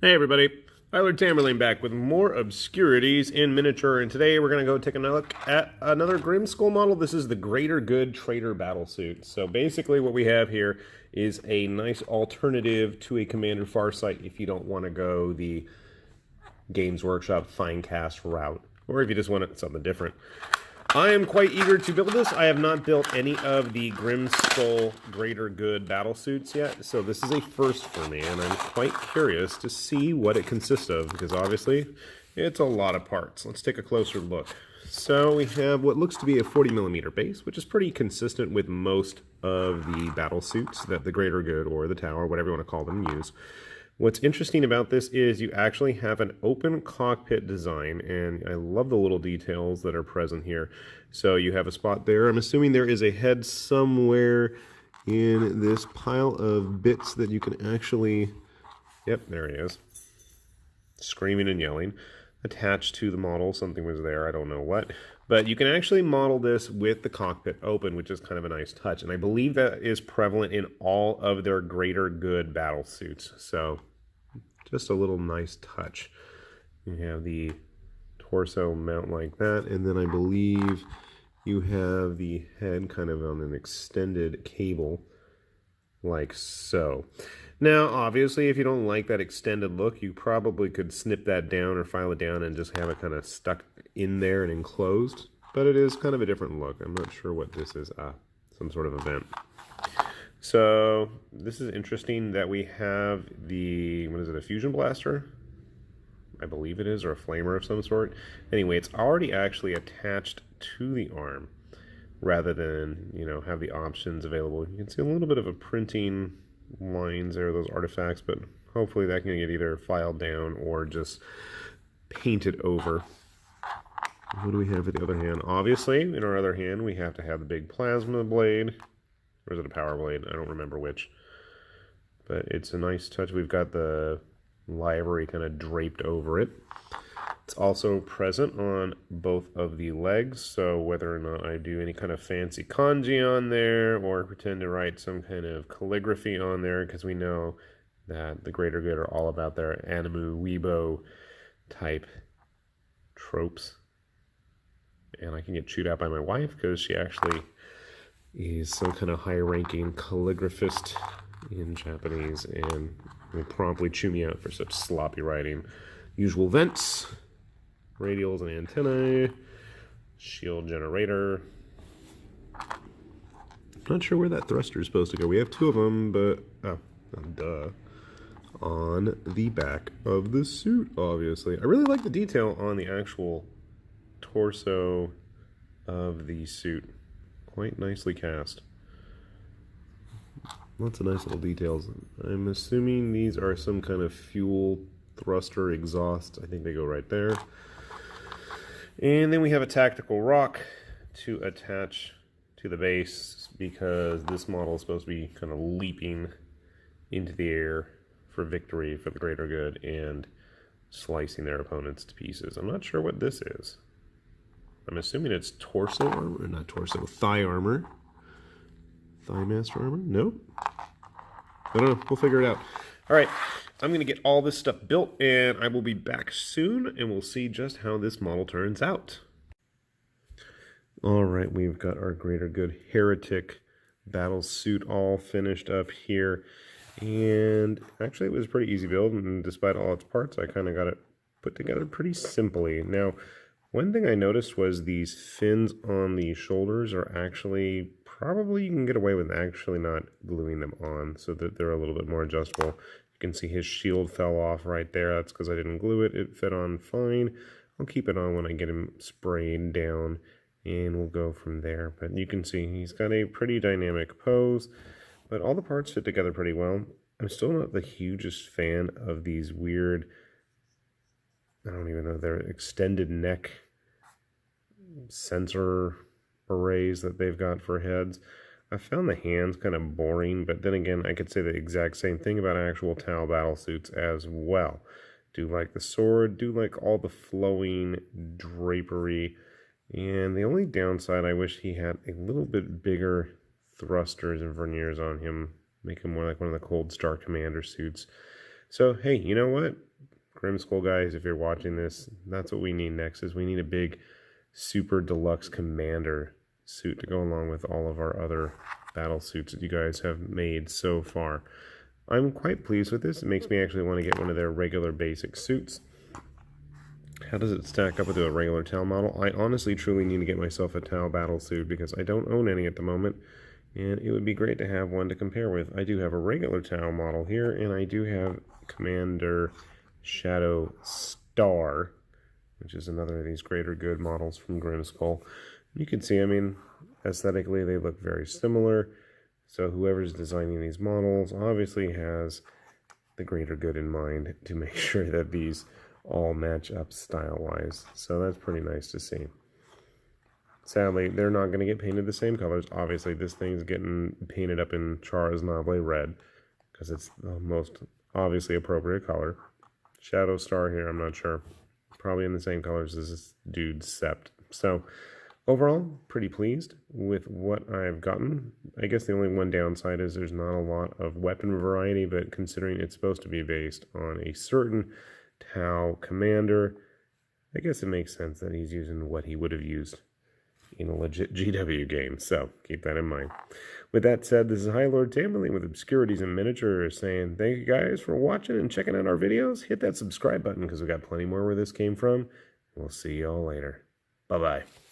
Hey everybody, Tyler Tamerlane back with more Obscurities in miniature, and today we're going to go take a look at another Grimskull model. This is the Greater Good Trader battlesuit. So basically what we have here is a nice alternative to a Commander Farsight if you don't want to go the Games Workshop Finecast route, or if you just want something different. I am quite eager to build this. I have not built any of the Grimskull Greater Good battlesuits yet, so this is a first for me, and I'm quite curious to see what it consists of, because obviously it's a lot of parts. Let's take a closer look. So we have what looks to be a 40mm base, which is pretty consistent with most of the battlesuits that the Greater Good or the Tower, whatever you want to call them, use. What's interesting about this is you actually have an open cockpit design, and I love the little details that are present here. So you have a spot there. I'm assuming there is a head somewhere in this pile of bits that you can actually, yep, there he is, screaming and yelling, attached to the model. Something was there, I don't know what. But you can actually model this with the cockpit open, which is kind of a nice touch. And I believe that is prevalent in all of their Greater Good battlesuits. So just a little nice touch. You have the torso mount like that. And then I believe you have the head kind of on an extended cable like so. Now, obviously, if you don't like that extended look, you probably could snip that down or file it down and just have it kind of stuck in there and enclosed. But it is kind of a different look. I'm not sure what this is. Some sort of event. So, this is interesting that we have the, what is it, a fusion blaster? I believe it is, or a flamer of some sort. Anyway, it's already actually attached to the arm, rather than, you know, have the options available. You can see a little bit of a printing lines there, those artifacts, but hopefully that can get either filed down or just painted over. What do we have at the other hand? Obviously, in our other hand, we have to have the big plasma blade. Or is it a power blade? I don't remember which. But it's a nice touch. We've got the livery kind of draped over it. It's also present on both of the legs, so whether or not I do any kind of fancy kanji on there or pretend to write some kind of calligraphy on there, because we know that the Greater Good are all about their anime weebo type tropes. And I can get chewed out by my wife because she actually is some kind of high-ranking calligraphist in Japanese and will promptly chew me out for such sloppy writing. Usual vents. Radials and antennae, shield generator. Not sure where that thruster is supposed to go. We have two of them, but duh, on the back of the suit, obviously. I really like the detail on the actual torso of the suit. Quite nicely cast. Lots of nice little details. I'm assuming these are some kind of fuel thruster exhaust. I think they go right there. And then we have a tactical rock to attach to the base, because this model is supposed to be kind of leaping into the air for victory for the Greater Good and slicing their opponents to pieces. I'm not sure what this is. I'm assuming it's torso armor, not torso, thigh armor. Thigh master armor? Nope. I don't know. We'll figure it out. All right. I'm going to get all this stuff built, and I will be back soon, and we'll see just how this model turns out. All right, we've got our Greater Good Heretic battle suit all finished up here. And actually, it was a pretty easy build, and despite all its parts, I kind of got it put together pretty simply. Now, one thing I noticed was these fins on the shoulders are actually, probably you can get away with actually not gluing them on, so that they're a little bit more adjustable. You can see his shield fell off right there. That's because I didn't glue it. It fit on fine. I'll keep it on when I get him sprayed down, and we'll go from there. But you can see he's got a pretty dynamic pose, but all the parts fit together pretty well. I'm still not the hugest fan of these weird, I don't even know, they're extended neck sensor arrays that they've got for heads. I found the hands kind of boring, but then again, I could say the exact same thing about actual Tau battlesuits as well. Do like the sword, do like all the flowing drapery, and the only downside, I wish he had a little bit bigger thrusters and verniers on him, make him more like one of the Cold Star Commander suits. So, hey, you know what? Grimskull guys, if you're watching this, that's what we need next, is we need a big super deluxe commander suit to go along with all of our other battle suits that you guys have made so far. I'm quite pleased with this. It makes me actually want to get one of their regular basic suits. How does it stack up with a regular Tau model? I honestly truly need to get myself a Tau battle suit because I don't own any at the moment, and it would be great to have one to compare with. I do have a regular Tau model here, and I do have Commander Shadow Star, which is another of these greater good models from Grimskull. You can see, I mean, aesthetically they look very similar. So whoever's designing these models obviously has the greater good in mind to make sure that these all match up style-wise. So that's pretty nice to see. Sadly, they're not going to get painted the same colors. Obviously, this thing's getting painted up in Char's Noble red because it's the most obviously appropriate color. Shadow Star here, I'm not sure. Probably in the same colors as this dude's sept. So overall, pretty pleased with what I've gotten. I guess the only one downside is there's not a lot of weapon variety, but considering it's supposed to be based on a certain Tau commander, I guess it makes sense that he's using what he would have used in a legit GW game, so keep that in mind. With that said, this is High Lord Tamerlane with Obscurities in Miniature saying thank you guys for watching and checking out our videos. Hit that subscribe button because we got plenty more where this came from. We'll see y'all later. Bye-bye.